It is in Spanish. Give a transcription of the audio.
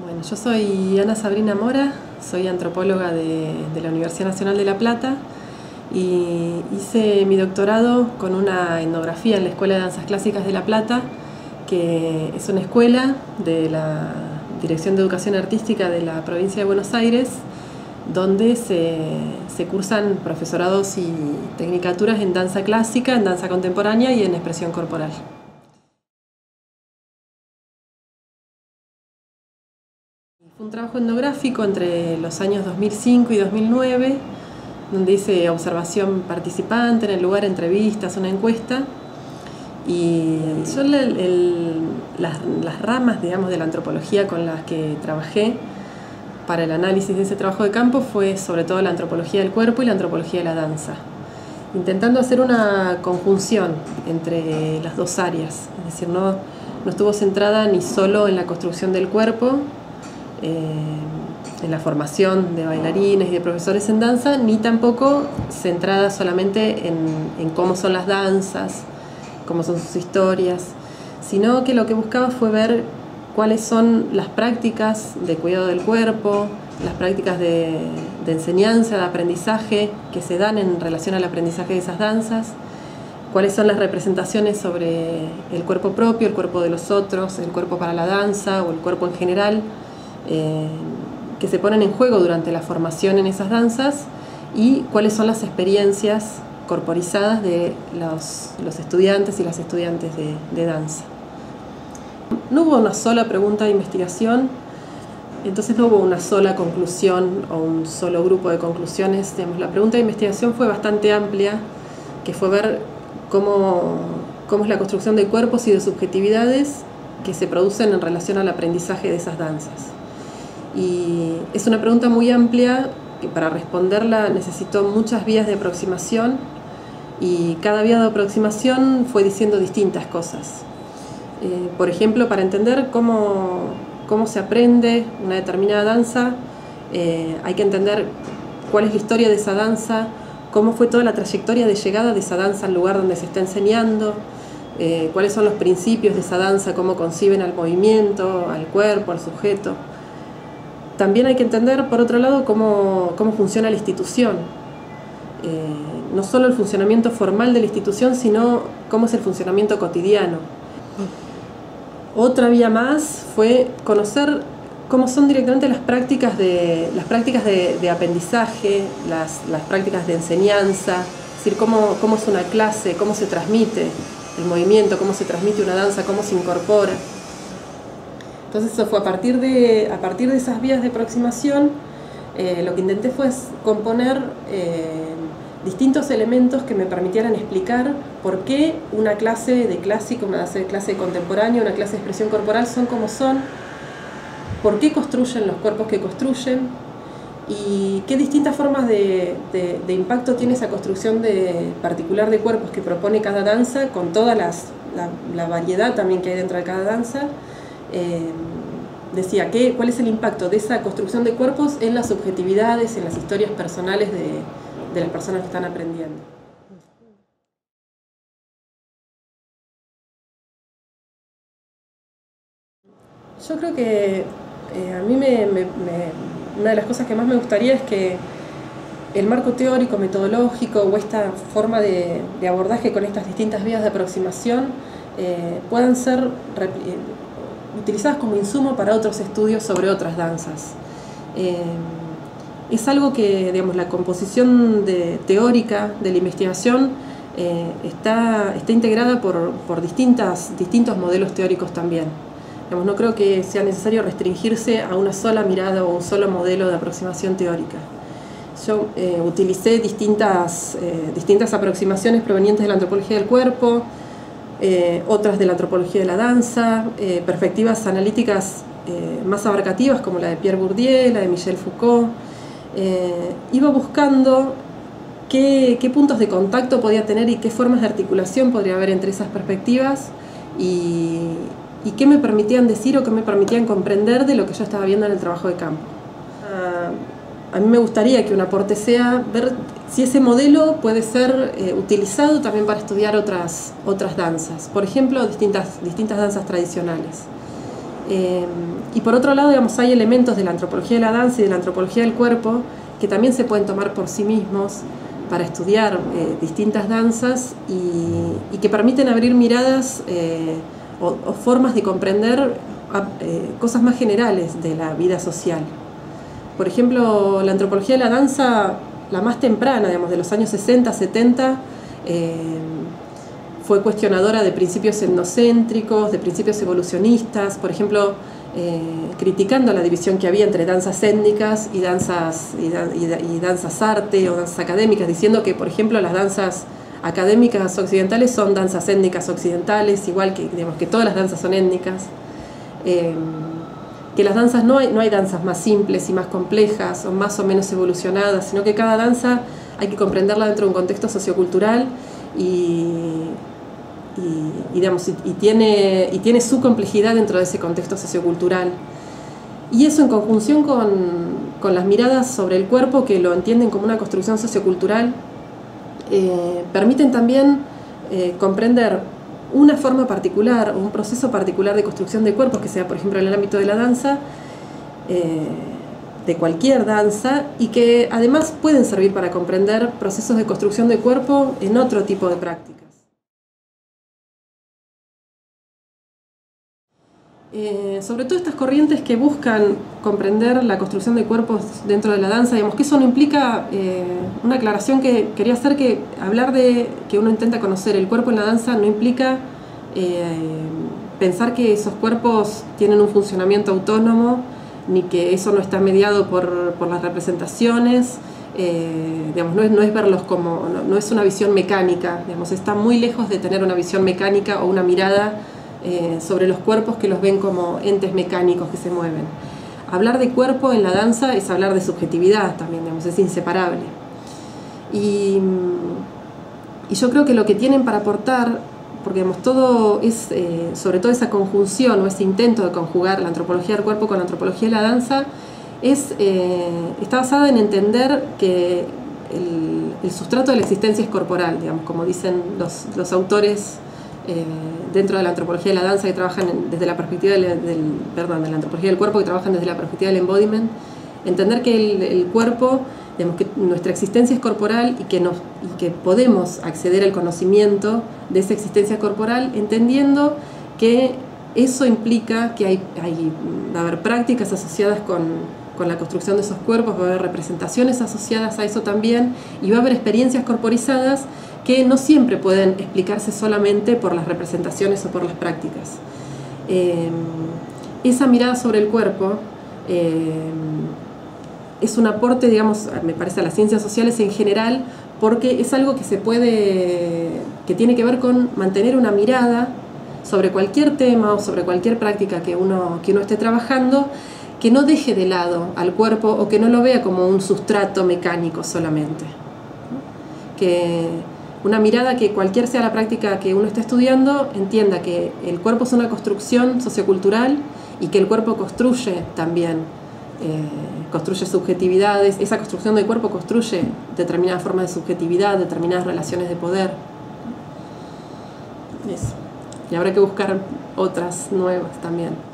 Bueno, yo soy Ana Sabrina Mora, soy antropóloga de la Universidad Nacional de La Plata y hice mi doctorado con una etnografía en la Escuela de Danzas Clásicas de La Plata, que es una escuela de la Dirección de Educación Artística de la provincia de Buenos Aires, donde se cursan profesorados y tecnicaturas en danza clásica, en danza contemporánea y en expresión corporal. Fue un trabajo etnográfico entre los años 2005 y 2009, donde hice observación participante en el lugar, entrevistas, una encuesta. Y yo las ramas, digamos, de la antropología con las que trabajé para el análisis de ese trabajo de campo fue sobre todo la antropología del cuerpo y la antropología de la danza, intentando hacer una conjunción entre las dos áreas. Es decir, no estuvo centrada ni solo en la construcción del cuerpo, en la formación de bailarines y de profesores en danza, ni tampoco centrada solamente en cómo son las danzas, cómo son sus historias, sino que lo que buscaba fue ver cuáles son las prácticas de cuidado del cuerpo, las prácticas de enseñanza, de aprendizaje que se dan en relación al aprendizaje de esas danzas, cuáles son las representaciones sobre el cuerpo propio, el cuerpo de los otros, el cuerpo para la danza o el cuerpo en general, que se ponen en juego durante la formación en esas danzas, y cuáles son las experiencias corporizadas de los estudiantes y las estudiantes de danza. No hubo una sola pregunta de investigación, entonces no hubo una sola conclusión o un solo grupo de conclusiones. Digamos, la pregunta de investigación fue bastante amplia, que fue ver cómo es la construcción de cuerpos y de subjetividades que se producen en relación al aprendizaje de esas danzas. Y es una pregunta muy amplia que para responderla necesitó muchas vías de aproximación, y cada vía de aproximación fue diciendo distintas cosas. Por ejemplo, para entender cómo se aprende una determinada danza, hay que entender cuál es la historia de esa danza, cómo fue toda la trayectoria de llegada de esa danza al lugar donde se está enseñando, cuáles son los principios de esa danza, cómo conciben al movimiento, al cuerpo, al sujeto. También hay que entender, por otro lado, cómo funciona la institución. No solo el funcionamiento formal de la institución, sino cómo es el funcionamiento cotidiano. Otra vía más fue conocer cómo son directamente las prácticas de aprendizaje, las prácticas de enseñanza, es decir, cómo es una clase, cómo se transmite el movimiento, cómo se transmite una danza, cómo se incorpora. Entonces eso fue a partir de esas vías de aproximación, lo que intenté fue componer distintos elementos que me permitieran explicar por qué una clase de clásico, una clase de contemporáneo, una clase de expresión corporal son como son, por qué construyen los cuerpos que construyen y qué distintas formas de impacto tiene esa construcción particular de cuerpos que propone cada danza, con toda la variedad también que hay dentro de cada danza. Decía cuál es el impacto de esa construcción de cuerpos en las subjetividades, en las historias personales de las personas que están aprendiendo. Yo creo que a mí una de las cosas que más me gustaría es que el marco teórico, metodológico o esta forma de abordaje con estas distintas vías de aproximación puedan ser utilizadas como insumo para otros estudios sobre otras danzas. Es algo que, digamos, la composición teórica de la investigación está integrada por distintos modelos teóricos también. Digamos, no creo que sea necesario restringirse a una sola mirada o un solo modelo de aproximación teórica. Yo utilicé distintas aproximaciones provenientes de la antropología del cuerpo, otras de la antropología de la danza, perspectivas analíticas más abarcativas como la de Pierre Bourdieu, la de Michel Foucault. Iba buscando qué puntos de contacto podía tener y qué formas de articulación podría haber entre esas perspectivas y qué me permitían decir o qué me permitían comprender de lo que yo estaba viendo en el trabajo de campo. A mí me gustaría que un aporte sea ver si ese modelo puede ser utilizado también para estudiar otras danzas, por ejemplo, distintas danzas tradicionales. Y por otro lado, digamos, hay elementos de la antropología de la danza y de la antropología del cuerpo que también se pueden tomar por sí mismos para estudiar distintas danzas y que permiten abrir miradas o formas de comprender cosas más generales de la vida social. Por ejemplo, la antropología de la danza, la más temprana, digamos, de los años 60, 70, fue cuestionadora de principios etnocéntricos, de principios evolucionistas, por ejemplo, criticando la división que había entre danzas étnicas y danzas arte o danzas académicas, diciendo que, por ejemplo, las danzas académicas occidentales son danzas étnicas occidentales, igual que, digamos, que todas las danzas son étnicas, que las danzas no hay danzas más simples y más complejas o más o menos evolucionadas, sino que cada danza hay que comprenderla dentro de un contexto sociocultural y tiene su complejidad dentro de ese contexto sociocultural. Y eso en conjunción con las miradas sobre el cuerpo que lo entienden como una construcción sociocultural, permiten también comprender una forma particular o un proceso particular de construcción de cuerpos, que sea por ejemplo en el ámbito de la danza, de cualquier danza, y que además pueden servir para comprender procesos de construcción de cuerpo en otro tipo de prácticas. Sobre todo estas corrientes que buscan comprender la construcción de cuerpos dentro de la danza, digamos que eso no implica una aclaración que quería hacer, que hablar de que uno intenta conocer el cuerpo en la danza no implica pensar que esos cuerpos tienen un funcionamiento autónomo, ni que eso no está mediado por las representaciones, digamos, no es verlos como, no es una visión mecánica, digamos, está muy lejos de tener una visión mecánica o una mirada sobre los cuerpos que los ven como entes mecánicos que se mueven. Hablar de cuerpo en la danza es hablar de subjetividad también, digamos, es inseparable. Y yo creo que lo que tienen para aportar, porque digamos, todo es, sobre todo esa conjunción o ese intento de conjugar la antropología del cuerpo con la antropología de la danza, está basada en entender que el sustrato de la existencia es corporal, digamos, como dicen los autores dentro de la antropología de la danza que trabajan desde la perspectiva de la antropología del cuerpo, que trabajan desde la perspectiva del embodiment, entender que el cuerpo, digamos, que nuestra existencia es corporal y que podemos acceder al conocimiento de esa existencia corporal, entendiendo que eso implica que va a haber prácticas asociadas con la construcción de esos cuerpos, va a haber representaciones asociadas a eso también, y va a haber experiencias corporizadas que no siempre pueden explicarse solamente por las representaciones o por las prácticas. Esa mirada sobre el cuerpo es un aporte, digamos, me parece, a las ciencias sociales en general, porque es algo que tiene que ver con mantener una mirada sobre cualquier tema o sobre cualquier práctica que uno esté trabajando, que no deje de lado al cuerpo o que no lo vea como un sustrato mecánico solamente. Que una mirada que cualquier sea la práctica que uno esté estudiando, entienda que el cuerpo es una construcción sociocultural y que el cuerpo construye también, construye subjetividades. Esa construcción del cuerpo construye determinadas formas de subjetividad, determinadas relaciones de poder. Eso. Y habrá que buscar otras nuevas también.